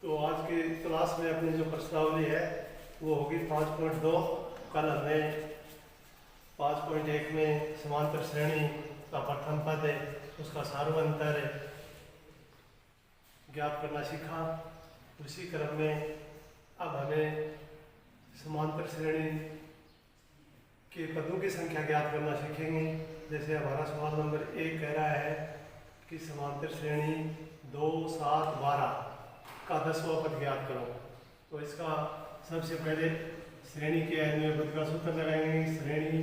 तो आज की क्लास में अपनी जो प्रश्नावली है वो होगी 5.2। कल हमने 5.1 में समांतर श्रेणी का प्रथम पद है उसका सार्वंतर ज्ञात करना सीखा। उसी क्रम में अब हमें समांतर श्रेणी के पदों की संख्या ज्ञात करना सीखेंगे। जैसे हमारा सवाल नंबर 1 कह रहा है कि समांतर श्रेणी 2, 7, 12 का 10वां पद ज्ञात करो। तो इसका सबसे पहले श्रेणी के अन्वय पद का सूत्र लगाएंगे। श्रेणी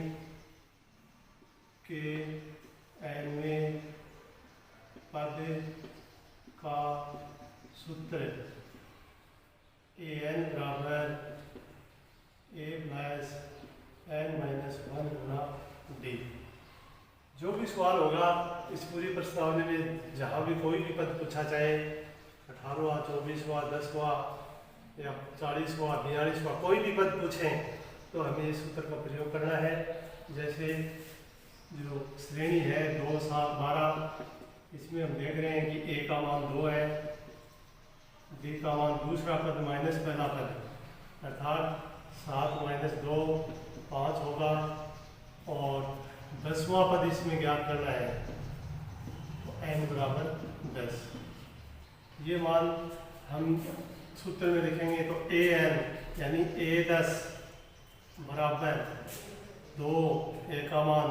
के अन्वय पद का सूत्र an बराबर a plus n minus 1 Guna d। जो भी सवाल होगा इस पूरी प्रश्नावली में जहाँ भी कोई भी पद पूछा चाहे 18वां, 24वां, 10वां या 40वां, 42वां कोई भी पद पूछें तो हमें इस सूत्र का प्रयोग करना है। जैसे जो श्रेणी है 2, 7, 12 इसमें हम देख रहे हैं कि a का मान 2 है, d का मान दूसरा पद माइनस पहला पद अर्थात 7 माइनस 2 5 होगा और 10वां पद इसमें ज्ञात करना है तो n बराबर 10। ये मान हम सूत्र में लिखेंगे तो an यानी a10 बराबर 2 a का मान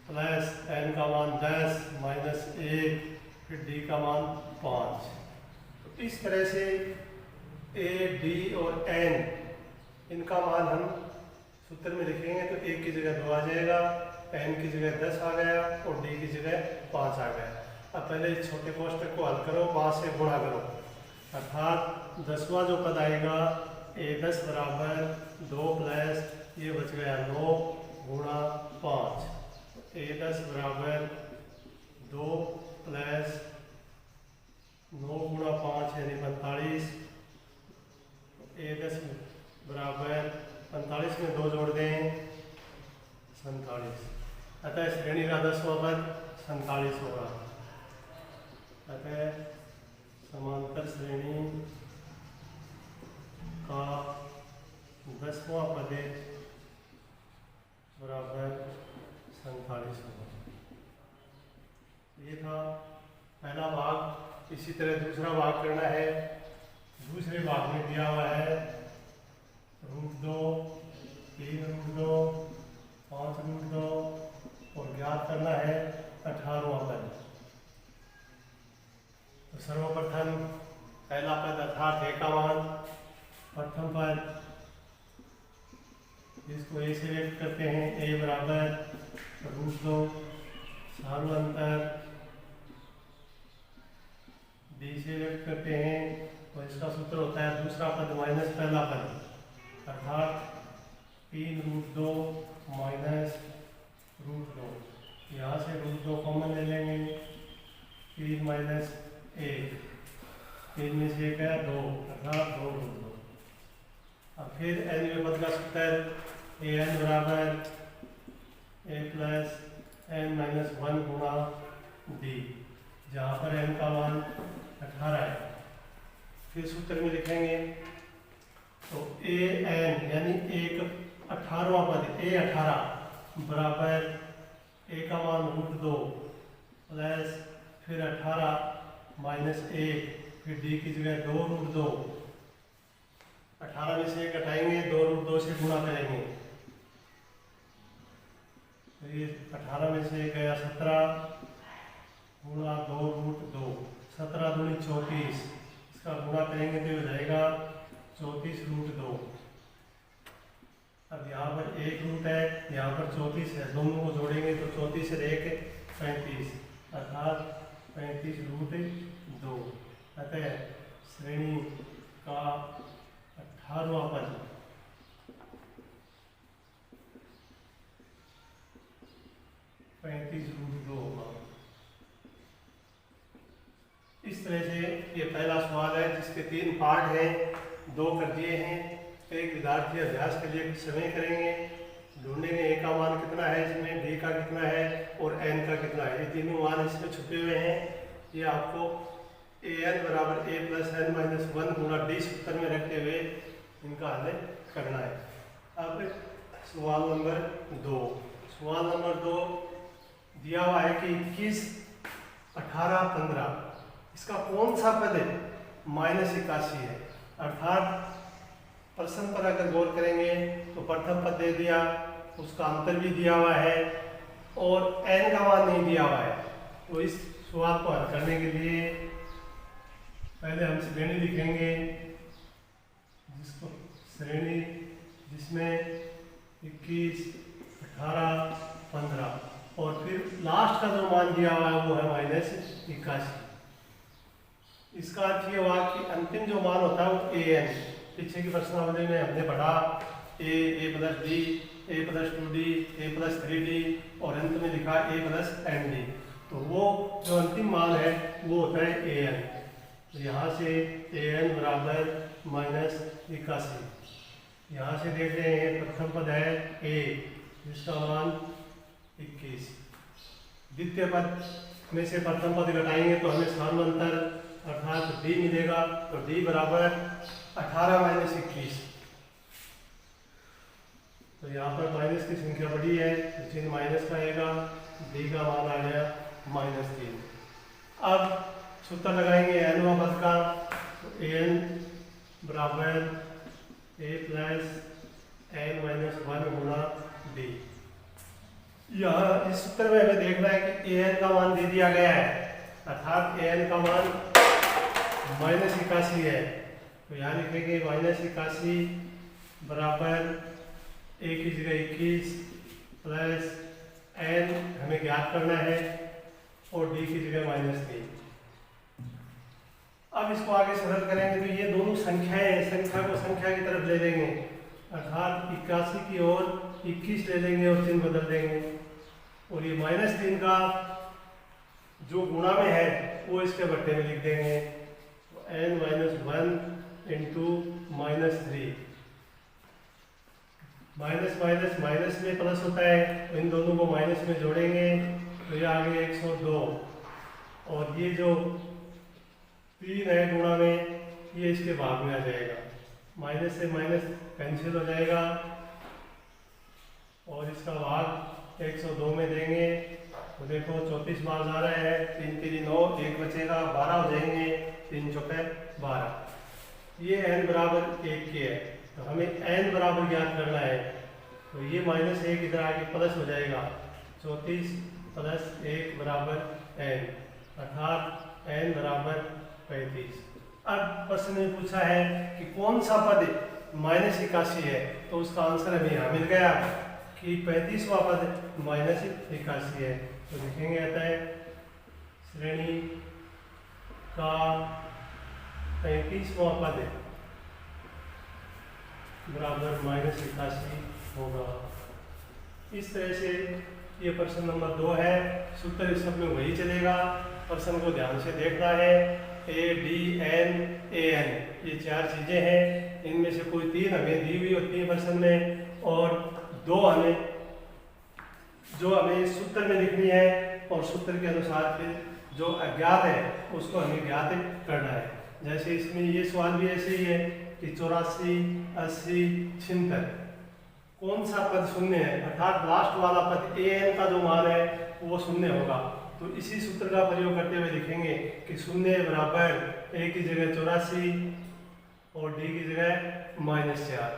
प्लस n का मान 10 माइनस 1 फिर d का मान 5। तो इस तरह से a, d और n इनका मान हम सूत्र में लिखेंगे तो a की जगह 2 आ जाएगा, n की जगह 10 आ गया और d की जगह 5 आ गया। अब पहले इस छोटे कोष्ठक को हल करो, 5 से गुणा करो अर्थात 10वां जो पद आएगा a10 बराबर 2 प्लस ये बच गया 9 गुणा 5। a10 बराबर 2 प्लस 9 गुणा 5 यानी 45। a10 बराबर 45 में 2 जोड़ दें 47। अतः श्रेणी का 10वां पद 47 होगा। अतः समांतर श्रेणी का 10वां पद बराबर 47 होगा। ये था पहला भाग। इसी तरह दूसरा भाग करना है। दूसरे भाग में दिया हुआ है √2, 3√2, 5√2 और ज्ञात करना है 18वां पद। तो सर्वप्रथम पहला पद अर्थात a का मान प्रथम पद जिसको a से व्यक्त करते हैं a बराबर √2 सार्वंतर b से व्यक्त करते हैं तो इसका सूत्र होता है दूसरा पद माइनस पहला पद अर्थात 3√2 माइनस √2। यहाँ से √2 कॉमन ले लेंगे 3 माइनस 1, 3 में से 1 है 2 अर्थात 2√2। अब फिर n पद का सूत्र an बराबर a प्लस n माइनस 1 गुणा d जहाँ पर n का मान 18 है। फिर सूत्र में लिखेंगे तो an यानी एक 18वां पद a18 बराबर a का मान √2 प्लस फिर 18 माइनस 1 फिर d की जगह 2√2। 18 में से 1 घटाएंगे 2√2 से गुणा करेंगे तो ये 18 में से 1 गया 17 गुणा 2√2 17 दूनी 34। इसका गुणा करेंगे तो हो जाएगा 34√2। अब यहाँ पर एक रूट है यहाँ पर 34 है, दोनों को जोड़ेंगे तो 34 से 1 35 अर्थात 35√2। अतः श्रेणी का 18वां पद होगा। इस तरह से ये पहला सवाल है जिसके 3 पार्ट हैं, 2 कर दिए हैं। एक विद्यार्थी अभ्यास के लिए समय करेंगे, ढूंढेंगे a का मान कितना है इसमें, d का कितना है और n का कितना है। ये तीनों मान इसमें छुपे हुए हैं। ये आपको ए एन बराबर ए प्लस एन माइनस वन गुना डी सूत्र में रखते हुए इनका हल करना है। अब सवाल नंबर 2। सवाल नंबर 2 दिया हुआ है कि 21, 18, 15 इसका कौन सा पद है -81 है। अर्थात प्रश्न पर अगर गौर करेंगे तो प्रथम पद दे दिया, उसका अंतर भी दिया हुआ है और n का मान नहीं दिया हुआ है। तो इस सवाल को हल करने के लिए पहले हम श्रेणी लिखेंगे, जिसको श्रेणी जिसमें 21, 18, 15 और फिर लास्ट का जो मान दिया हुआ है वो है -81। इसका अर्थ ये हुआ कि अंतिम जो मान होता है वो ए एन, पीछे की प्रश्नावली में हमने पढ़ा ए प्लस डी, ए प्लस 2d, ए प्लस 3d और अंत में लिखा ए प्लस एन डी। तो वो जो अंतिम मान है वो होता है ए एन। तो यहाँ से ए एन बराबर -81। यहाँ से देख रहे हैं प्रथम पद है ए जिसका मान 21। द्वितीय पद में से प्रथम पद घटाएंगे तो हमें समानांतर अर्थात डी मिलेगा। तो डी बराबर 18 - 21। तो यहाँ पर माइनस की संख्या बड़ी है तो चिन्ह माइनस का आएगा, डी का मान आ गया -3। अब सूत्र लगाएंगे एनवा पद का। तो एन बराबर ए प्लस एन माइनस 1 गुना डी। यहाँ इस सूत्र में हमें देखना है कि ए एन का मान दे दिया गया है, अर्थात ए एन का मान -81 है। तो यहाँ लिखेंगे -81 बराबर ए की जगह 21 प्लस एन हमें ज्ञात करना है और डी की जगह -3। अब इसको आगे सरल करेंगे तो ये दोनों संख्याएं, संख्या को संख्या की तरफ ले लेंगे, अर्थात 81 की ओर 21 ले लेंगे और चिन्ह बदल देंगे और ये -3 का जो गुणा में है वो इसके बट्टे में लिख देंगे। तो n - 1 इंटू -3, माइनस में प्लस होता है तो इन दोनों को माइनस में जोड़ेंगे तो ये आ गया 102 और ये जो 3 है गुणा में ये इसके भाग में आ जाएगा, माइनस से माइनस कैंसिल हो जाएगा और इसका भाग 102 में देंगे तो देखो 34 बार जा रहा है, 3 3 9, 1 बचेगा, 12 हो जाएंगे, 3 चौके 12। ये n बराबर 1 के है तो हमें n बराबर ज्ञात करना है। तो ये -1 इधर आके प्लस हो जाएगा, 34 प्लस 1 बराबर n, अर्थात n बराबर 35। अब प्रश्न में पूछा है कि कौन सा पद -81 है, तो उसका आंसर हमें यहाँ मिल गया कि 35वां पद -81 है। तो लिखेंगे आता है श्रेणी का 35वां पद बराबर -81 होगा। इस तरह से ये प्रश्न नंबर 2 है। सूत्र इस सब में वही चलेगा, प्रश्न को ध्यान से देखना है। A D N A N ये 4 चीजें हैं, इनमें से कोई 3 हमें दी हुई होती है प्रश्न में और 2 हमें जो हमें सूत्र में लिखनी है और सूत्र के अनुसार फिर जो अज्ञात है उसको हमें ज्ञात करना है। जैसे इसमें ये सवाल भी ऐसे ही है कि 84, 80, 76 कौन सा पद शून्य है, अर्थात लास्ट वाला पद ए एन का जो मान है वो शून्य होगा। तो इसी सूत्र का प्रयोग करते हुए लिखेंगे कि शून्य बराबर ए की जगह 84 और डी की जगह -4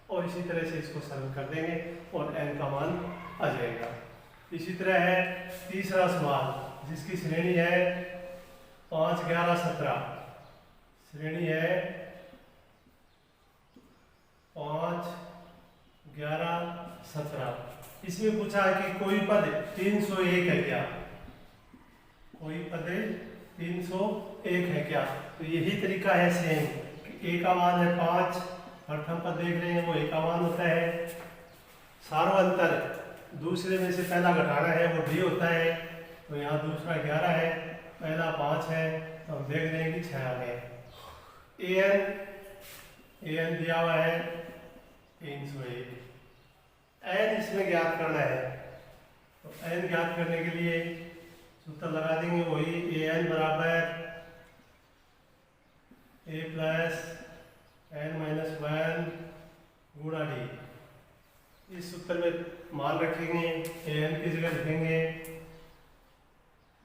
और इसी तरह से इसको सरल कर देंगे और n का मान आ जाएगा। इसी तरह है तीसरा सवाल जिसकी श्रेणी है 5, 11, 17। श्रेणी है 5, 11, 17। इसमें पूछा है कि कोई पद 301 है क्या, कोई पद 301 है क्या। तो यही तरीका है सेम कि ए का मान है 5, प्रथम पद देख रहे हैं वो ए का मान होता है, सार्वंतर दूसरे में से पहला घटाना है वो डी होता है। तो यहाँ दूसरा 11 है, पहला 5 है, तो हम देख रहे हैं कि 6 आ गए। ए एन दिया हुआ है 301, एन इसमें ज्ञात करना है। तो एन ज्ञात करने के लिए सूत्र लगा देंगे वही, ए एन बराबर ए प्लस एन माइनस वन गुणा डी। इस सूत्र में मान रखेंगे, ए एन की जगह लिखेंगे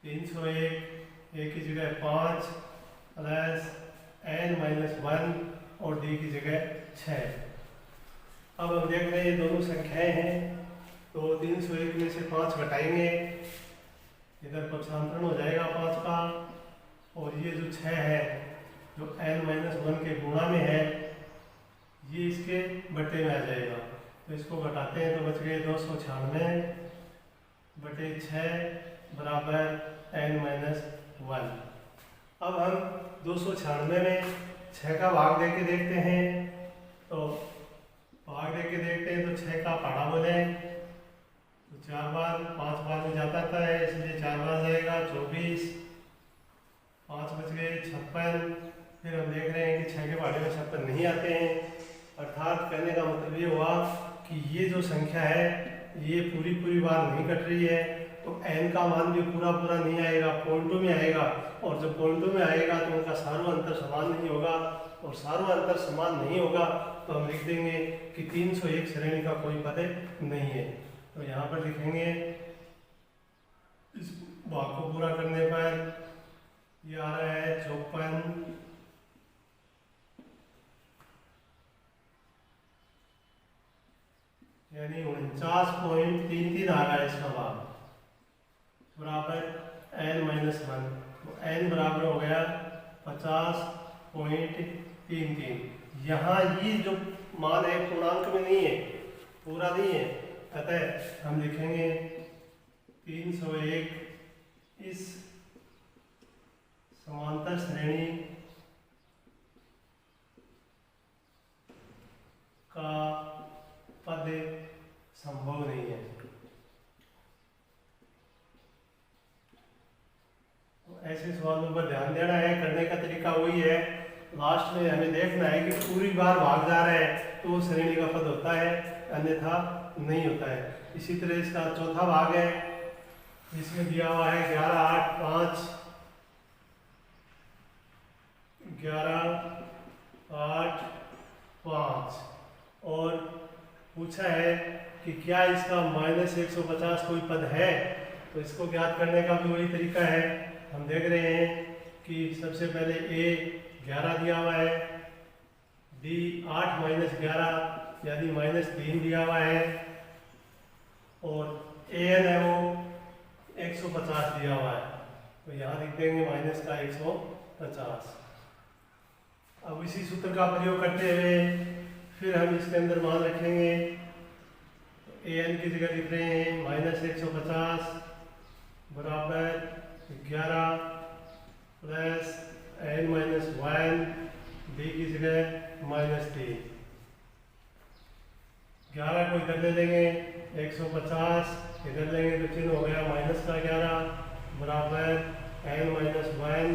301, ए की जगह 5 प्लस एन माइनस वन और डी की जगह 6। अब हम देख रहे हैं ये दोनों संख्याएं हैं, तो 301 में से 5 घटाएंगे, इधर पक्षांतरण हो जाएगा 5 का, और ये जो 6 है जो n माइनस वन के गुणा में है ये इसके बटे में आ जाएगा। तो इसको घटाते हैं तो बच गए 296 बटे 6 बराबर n माइनस वन। अब हम 296 में 6 का भाग दे के देखते हैं, तो भाग दे के देखते हैं तो 6 का पहाड़ा बोले तो 4 बार 5 बार में जाता है, इसलिए 4 बार जाएगा 24, 5 बच गए 56। फिर हम देख रहे हैं कि 6 के पहाड़े में 56 नहीं आते हैं, अर्थात कहने का मतलब ये हुआ कि ये जो संख्या है ये पूरी पूरी बार नहीं कट रही है, तो n का मान भी पूरा पूरा नहीं आएगा, पॉइंटों में आएगा, और जब पॉइंटों में आएगा तो उनका सारों अंतर समान नहीं होगा, और सारों अंतर समान नहीं होगा तो हम लिख देंगे कि 301 श्रेणी का कोई पद नहीं है। तो यहाँ पर लिखेंगे, इस भाग को पूरा करने पर ये आ रहा है 54 यानी 49.33 आ रहा है इसका भाग बराबर n माइनस वन। तो n बराबर हो गया 50.33। यहाँ ये जो मान है पूर्णांक में नहीं है, पूरा नहीं है, अतः हम लिखेंगे 301 इस समांतर श्रेणी का पद संभव नहीं है। तो ऐसे सवालों पर ध्यान देना है, करने का तरीका वही है, लास्ट में हमें देखना है कि पूरी बार भाग जा रहा है तो वो श्रेणी का पद होता है, अन्यथा नहीं होता है। इसी तरह इसका चौथा भाग है, इसमें दिया हुआ है 11, 8, 5, 11, 8, 5 और पूछा है कि क्या इसका -150 कोई पद है। तो इसको ज्ञात करने का भी वही तरीका है। हम देख रहे हैं कि सबसे पहले a 11 दिया हुआ है, d 8 माइनस 11 यानी -3 दिया हुआ है, और an है वो 150 दिया हुआ है, तो यहाँ लिख देंगे माइनस का 150। अब इसी सूत्र का प्रयोग करते हुए फिर हम इसके अंदर मान रखेंगे, तो an की जगह लिख रहे हैं -150 बराबर 11 plus n minus one, d की जगह -3। 11 को इधर ले लेंगे, 150 इधर लेंगे तो चिन्ह हो गया माइनस का 11 बराबर n माइनस वन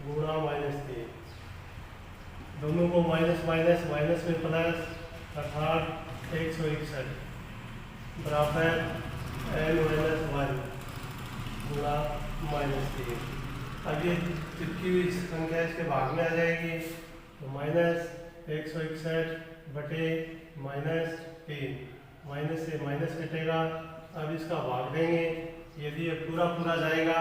गुणा -3। दोनों को माइनस माइनस माइनस में प्लस, अर्थात 161 बराबर n माइनस वन गुणा -3। अब ये चिपकी हुई संख्या इसके भाग में आ जाएगी, तो -161 बटे -3, माइनस से माइनस कटेगा। अब इसका भाग देंगे, यदि ये पूरा पूरा जाएगा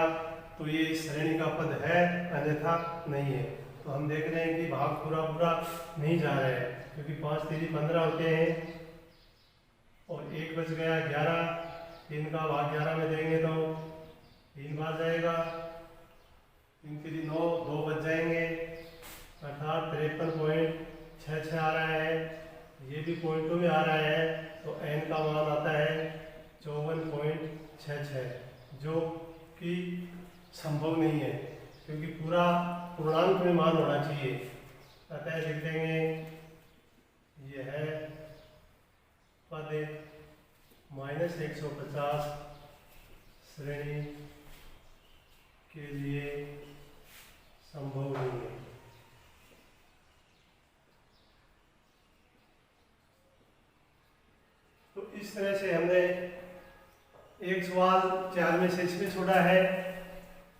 तो ये इस श्रेणी का पद है, अन्यथा नहीं है। तो हम देख रहे हैं कि भाग पूरा पूरा नहीं जा रहा है, क्योंकि 5 3 15 होते हैं और 1 बच गया 11, 3 का भाग 11 में देंगे तो 3 बार जाएगा, 3 3 9, 2 बच जाएंगे, अर्थात 53.66 आ रहा है। ये भी पॉइंटों में आ रहा है, तो n का मान आता है 54.66, जो कि संभव नहीं है, क्योंकि पूरा पूर्णांक में मान होना चाहिए। अतः लिख देंगे यह है पद -150 श्रेणी के लिए संभव नहीं है। तो इस तरह से हमने एक सवाल 4 में से इसमें छोड़ा है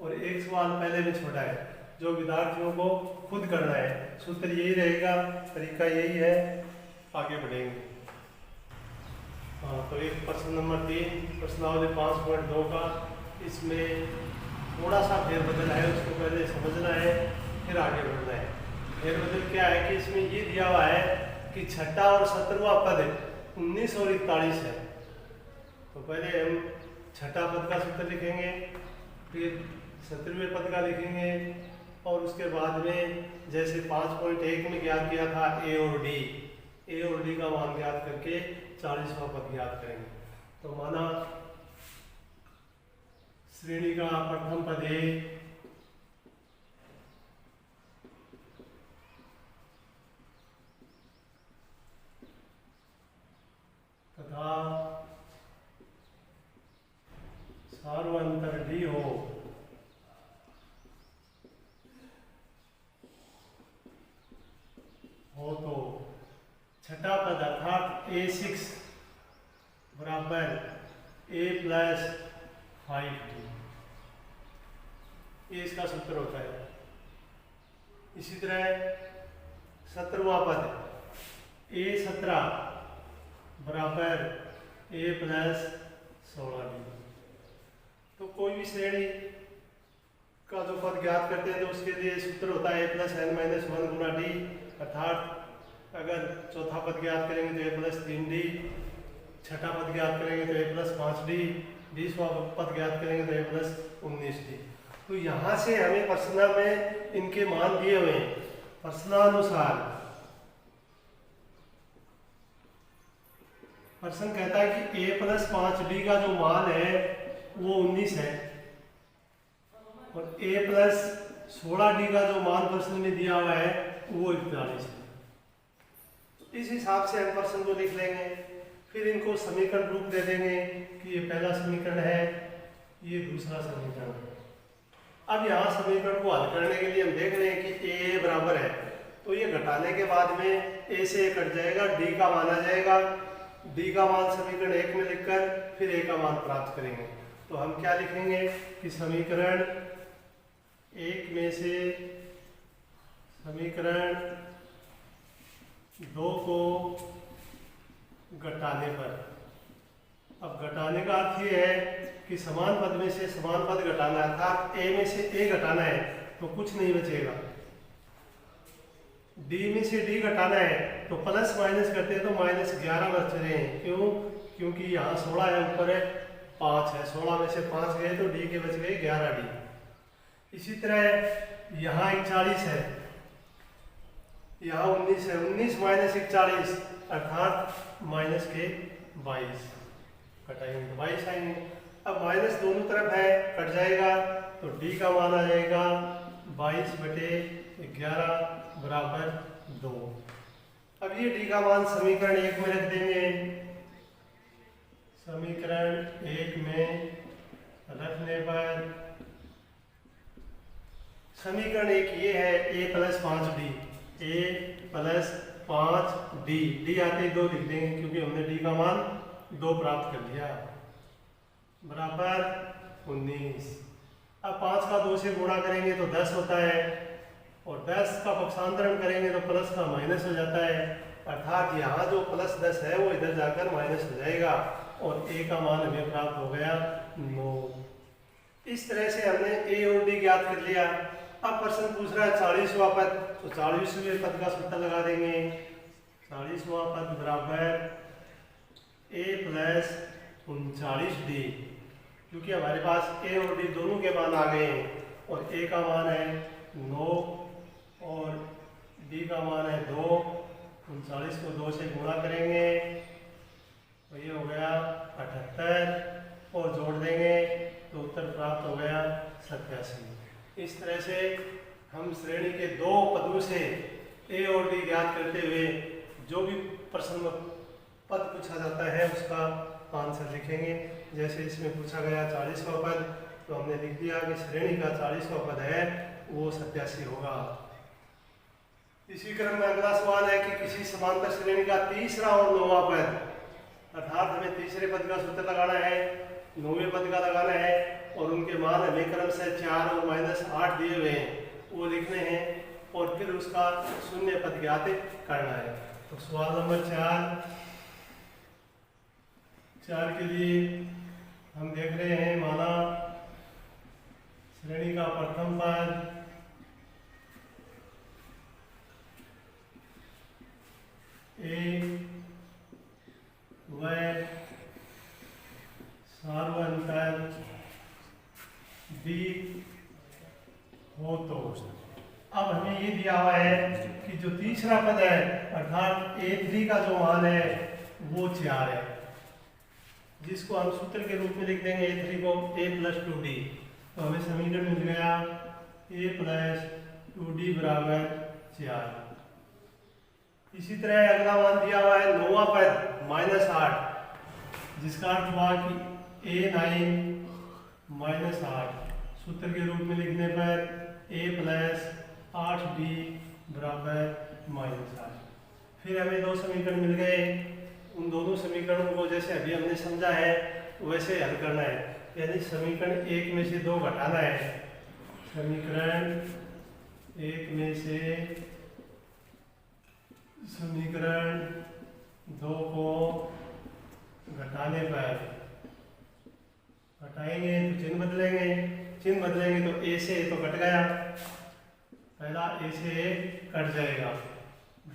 और एक सवाल पहले में छोड़ा है। जो विद्यार्थियों को खुद करना है। सूत्र यही रहेगा, तरीका यही है, आगे बढ़ेंगे। हाँ, तो एक प्रश्न नंबर 3 प्रश्नावली 5.2 का, इसमें थोड़ा सा फेरबदल है, उसको पहले समझना है फिर आगे बढ़ना है। फेरबदल क्या है कि इसमें ये दिया हुआ है कि छठा और 17वां पद 19 और 41 है। तो पहले हम छठा पद का सूत्र लिखेंगे, फिर 17वें पद का लिखेंगे, और उसके बाद में जैसे 5.1 में ज्ञात किया था ए और डी का मान ज्ञात करके 40वां पद ज्ञात करेंगे। तो माना श्रेणी का प्रथम पद ए तथा सार्वंतर डी हो तो छठा पद अर्थात A6 बराबर A + 5D, ये इसका सूत्र होता है। इसी तरह 17वां पद A17 बराबर A + 16D। तो कोई भी श्रेणी का जो पद ज्ञात करते हैं तो उसके लिए सूत्र होता है A + n-1 गुना D, अर्थात अगर चौथा पद ज्ञात करेंगे तो A + 3D, छठा पद ज्ञात करेंगे तो A + 5D, 20वां पद ज्ञात करेंगे तो A + 19D। तो यहाँ से हमें प्रश्न में इनके मान दिए हुए हैं। प्रश्नानुसार प्रश्न कहता है कि A + 5D का जो मान है वो 19 है, और A + 16D का जो मान प्रश्न में दिया हुआ है वो 41 है। इस हिसाब से हम प्रश्न को लिख लेंगे, फिर इनको समीकरण रूप दे देंगे कि ये पहला समीकरण है, ये दूसरा समीकरण है। अब यहाँ समीकरण को हल करने के लिए हम देख रहे हैं कि A बराबर है, तो ये घटाने के बाद में A से A कट जाएगा, D का मान आ जाएगा। D का मान समीकरण 1 में लिखकर फिर A का मान प्राप्त करेंगे। तो हम क्या लिखेंगे कि समीकरण 1 में से समीकरण 2 को घटाने पर, अब घटाने का अर्थ ये है कि समान पद में से समान पद घटाना है, अर्थात A में से A घटाना है तो कुछ नहीं बचेगा। D में से D घटाना है तो प्लस माइनस करते हैं तो -11 बच रहे हैं। क्यों? क्योंकि यहाँ 16 है, ऊपर है 5 है, 16 में से 5 गए तो D के बच गए 11D। इसी तरह यहाँ 41 है, यहाँ 19 है, 19 - 41 अर्थात -22 कटाएंगे तो 22 आएंगे। अब माइनस दोनों तरफ है, कट जाएगा तो D का मान आ जाएगा 22/11 बराबर 2। अब ये D का मान समीकरण 1 में रख देंगे। समीकरण 1 में रखने पर समीकरण 1 ये है A + 5D, A + 5D, D आते 2 लिख देंगे क्योंकि हमने D का मान 2 प्राप्त कर लिया, बराबर 19। अब 5 का 2 से गुणा करेंगे तो 10 होता है, और 10 का पक्षांतरण करेंगे तो प्लस का माइनस हो जाता है, अर्थात यहाँ जो +10 है वो इधर जाकर माइनस हो जाएगा और A का मान हमें प्राप्त हो गया 9। इस तरह से हमने A और D ज्ञात कर लिया। अब प्रश्न पूछ रहा है 40वां पद, तो 40वें पद का सूत्र लगा देंगे। 40वां पद बराबर A + 39D, क्योंकि हमारे पास A और D दोनों के मान आ गए हैं, और A का मान है 9 और D का मान है 2। 39 को 2 से गुणा करेंगे तो ये हो गया 78, और जोड़ देंगे तो उत्तर प्राप्त हो गया 87। इस तरह से हम श्रेणी के 2 पदों से A और D ज्ञात करते हुए जो भी प्रश्न पद पूछा जाता है उसका आंसर लिखेंगे। जैसे इसमें पूछा गया 40वां पद, तो हमने लिख दिया कि श्रेणी का 40वां पद है वो 87 होगा। इसी क्रम में अगला सवाल है कि किसी समांतर श्रेणी का तीसरा और 9वां पद, अर्थात हमें तीसरे पद का सूत्र लगाना है, 9वें पद का लगाना है, और उनके मान हमें क्रम से 4 और -8 दिए हुए हैं, वो लिखने हैं और फिर उसका शून्य पद ज्ञात करना है। तो सवाल नंबर 4 के लिए हम देख रहे हैं, माना श्रेणी का प्रथम पद ए व सार्वंतर बी हो तो अब हमें ये दिया हुआ है कि जो तीसरा पद है अर्थात A3 का जो मान है वो 4 है, जिसको हम सूत्र के रूप में लिख देंगे A3 को A + 2D। तो हमें समीकरण मिल गया A + 2D बराबर 4। इसी तरह अगला मान दिया हुआ है 9वां पद -8, जिसका अर्थ हुआ कि A9 -8 सूत्र के रूप में लिखने पर A + 8D बराबर -8। फिर हमें दो समीकरण मिल गए, उन दोनों समीकरणों को जैसे अभी हमने समझा है वैसे हल करना है, यानी समीकरण 1 में से 2 घटाना है। समीकरण 1 में से समीकरण 2 को घटाने पर घटाएंगे तो चिन्ह बदलेंगे तो A से तो कट गया, पहला A से कट जाएगा,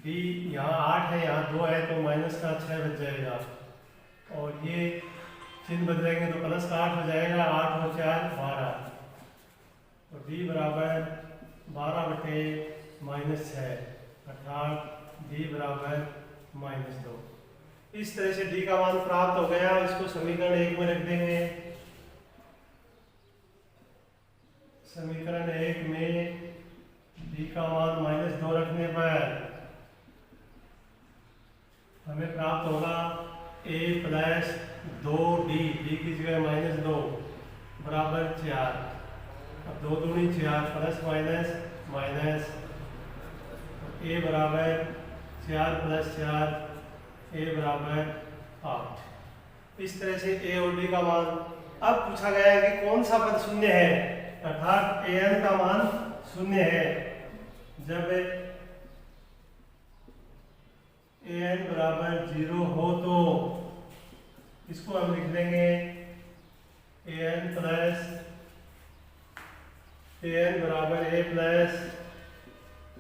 B यहाँ 8 है यहाँ 2 है तो -6 बच जाएगा, और ये चिन्ह बदलेंगे तो +8 हो जाएगा, 8 और 4 12, तो D बराबर 12/-6 अर्थात D बराबर -2। इस तरह से D का मान प्राप्त हो गया। इसको समीकरण 1 में रख देंगे। समीकरण 1 में D का मान -2 रखने पर हमें प्राप्त होगा A + 2D, D की जगह -2 बराबर 4। अब 2 दूनी 4 +- A बराबर 4 + 4 A बराबर 8। इस तरह से A और D का मान। अब पूछा गया है कि कौन सा पद शून्य है, अर्थात An का मान शून्य है। जब An बराबर 0 हो तो इसको हम लिख देंगे An बराबर A +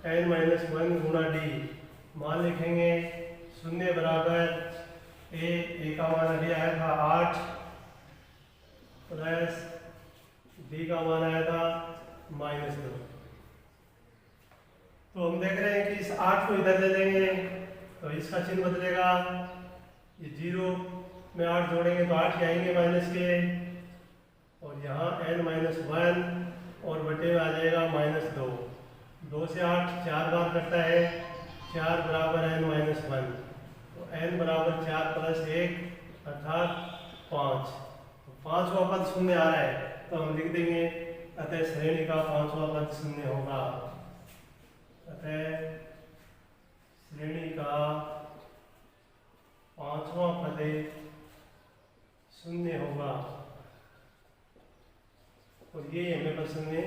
n-1 गुणा D। मान लिखेंगे 0 बराबर A का मान अभी आया था 8 प्लस D का मान आया था -2। तो हम देख रहे हैं कि इस 8 को इधर ले लेंगे तो इसका चिन्ह बदलेगा, ये 0 में 8 जोड़ेंगे तो 8 आएंगे माइनस के, और यहाँ n-1 और बटे में आ जाएगा -2। 2 से 8 4 बार कटता है, 4 बराबर n-1, तो n बराबर 4 + 1 अर्थात 5। तो 5वां पद शून्य आ रहा है तो हम लिख देंगे अतः श्रेणी का 5वां पद शून्य होगा। अतः श्रेणी का 5वां पद शून्य होगा, और ये हमें प्रश्न में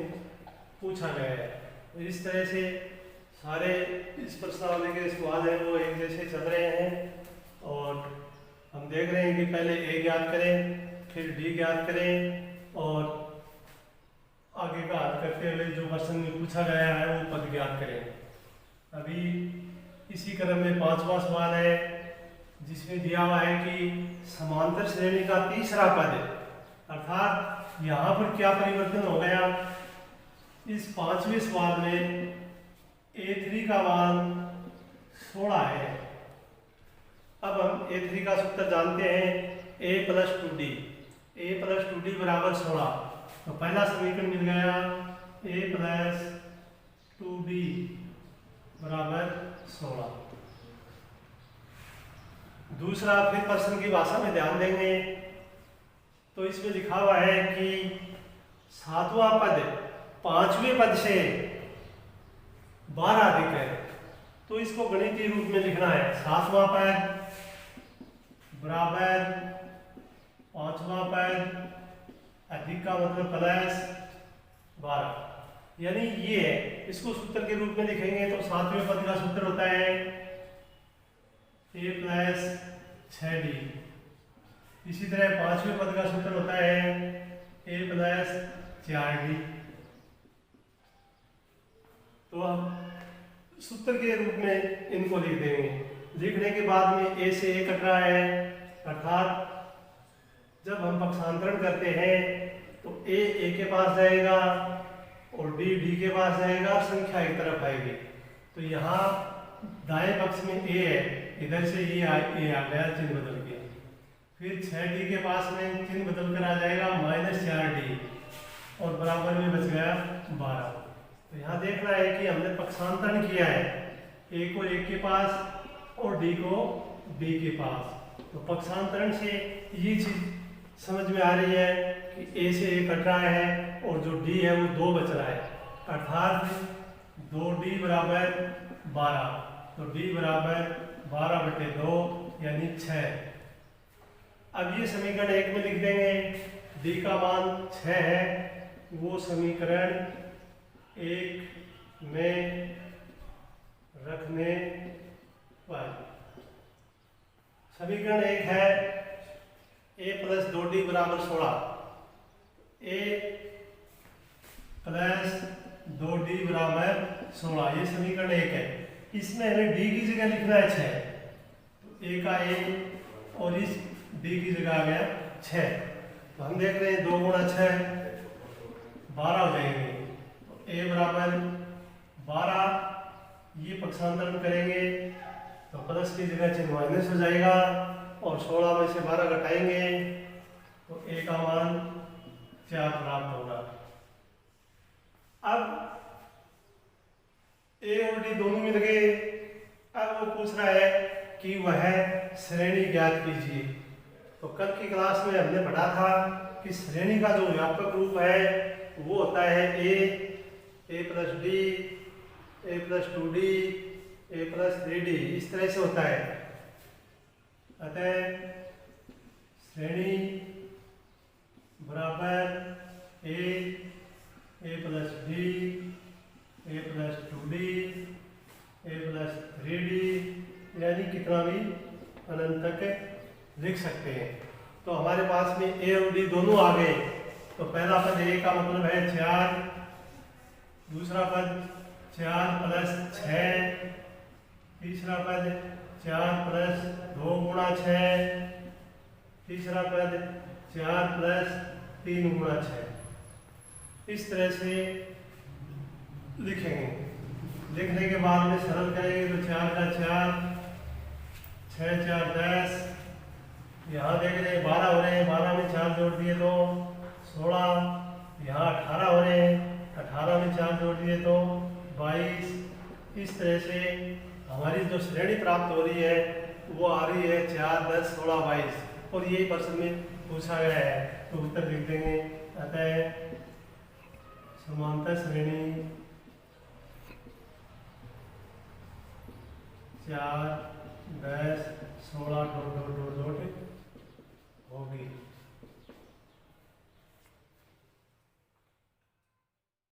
पूछा गया है। तो इस तरह से सारे इस प्रश्नावली के सवाल हैं वो एक जैसे चल रहे हैं, और हम देख रहे हैं कि पहले A ज्ञात करें, फिर D ज्ञात करें, और आगे का हल करते हुए जो प्रश्न में पूछा गया है वो पद ज्ञात करें। अभी इसी क्रम में 5वां सवाल है, जिसमें दिया हुआ है कि समांतर श्रेणी का तीसरा पद, अर्थात यहाँ पर क्या परिवर्तन हो गया। इस 5वें सवाल में A3 का मान 16 है। अब हम A3 का सूत्र जानते हैं, A + 2D, A + 2D बराबर 16। तो पहला समीकरण मिल गया A + 2D बराबर 16। दूसरा फिर प्रश्न की भाषा में ध्यान देंगे तो इसमें लिखा हुआ है कि 7वां पद 5वें पद से 12 अधिक है, तो इसको गणितीय रूप में लिखना है। 7वां पद बराबर 5वां पद, अधिक का मतलब +12। यानी ये है। इसको सूत्र के रूप में लिखेंगे तो सातवें पद का सूत्र होता है a प्लस 6d। इसी तरह पांचवें पद का सूत्र होता है a प्लस 4d। तो हम सूत्र के रूप में इनको लिख देंगे। लिखने के बाद में a से a कट रहा है, अर्थात जब हम पक्षांतरण करते हैं तो a के पास जाएगा और d के पास जाएगा, संख्या एक तरफ आएगी। तो यहाँ दाएं पक्ष में a है, इधर से ये a आ गया चिन्ह बदल के। फिर 6d के पास में चिन्ह बदल कर आ जाएगा -4d और बराबर में बच गया 12। तो यहाँ देखना है कि हमने पक्षांतरण किया है, a को a के पास और d को d के पास। तो पक्षांतरण से ये चीज समझ में आ रही है कि a से a कट रहा है और जो d है वो 2 बच रहा है, अर्थात 2d बराबर 12। तो d बराबर 12/2 यानी 6। अब ये समीकरण 1 में लिख देंगे। d का मान 6 है, वो समीकरण 1 में रखने पर समीकरण 1 है a प्लस 2d बराबर 16। a प्लस 2d बराबर 16, ये समीकरण 1 है। इसमें हमें d की जगह लिखना है 6। तो a का a और इस d की जगह आ गया 6। तो हम देख रहे हैं 2 गुणा 6 12 हो जाएंगे। तो a बराबर 12, ये पक्षांतरण करेंगे तो प्लस की जगह चिन्ह माइनस हो जाएगा और 16 में से 12 घटाएंगे तो a का मान 4 प्राप्त होगा। अब a और d दोनों मिल गए। अब वो पूछ रहा है कि वह श्रेणी ज्ञात कीजिए। तो कल की क्लास में हमने पढ़ा था कि श्रेणी का जो व्यापक रूप है वो होता है a plus d, a plus 2d, a plus 3d, इस तरह से होता है। अतः श्रेणी बराबर a plus d, a plus 2d, a plus 3d, यानी कितना भी अनंत तक लिख सकते हैं। तो हमारे पास में a और d दोनों आ गए। तो पहला पद a का मतलब है 4, दूसरा पद 4 प्लस 6, तीसरा पद 4 प्लस 2 गुणा 6, तीसरा पद 4 प्लस 3 गुणा 6। इस तरह से लिखेंगे। लिखने के बाद में सरल करेंगे तो 4 का 4, 6 4 10, यहाँ देख रहे हैं 12 हो रहे हैं, 12 में 4 जोड़ दिए तो 16, यहाँ 18 हो रहे हैं, 18 में 4 जोड़ दिए तो 22। इस तरह से हमारी जो श्रेणी प्राप्त हो रही है वो आ रही है 4 10 16 22 और यही प्रश्न में पूछा गया है। तो उत्तर लिख देंगे। अतः समांतर श्रेणी 4 10 16 होगी।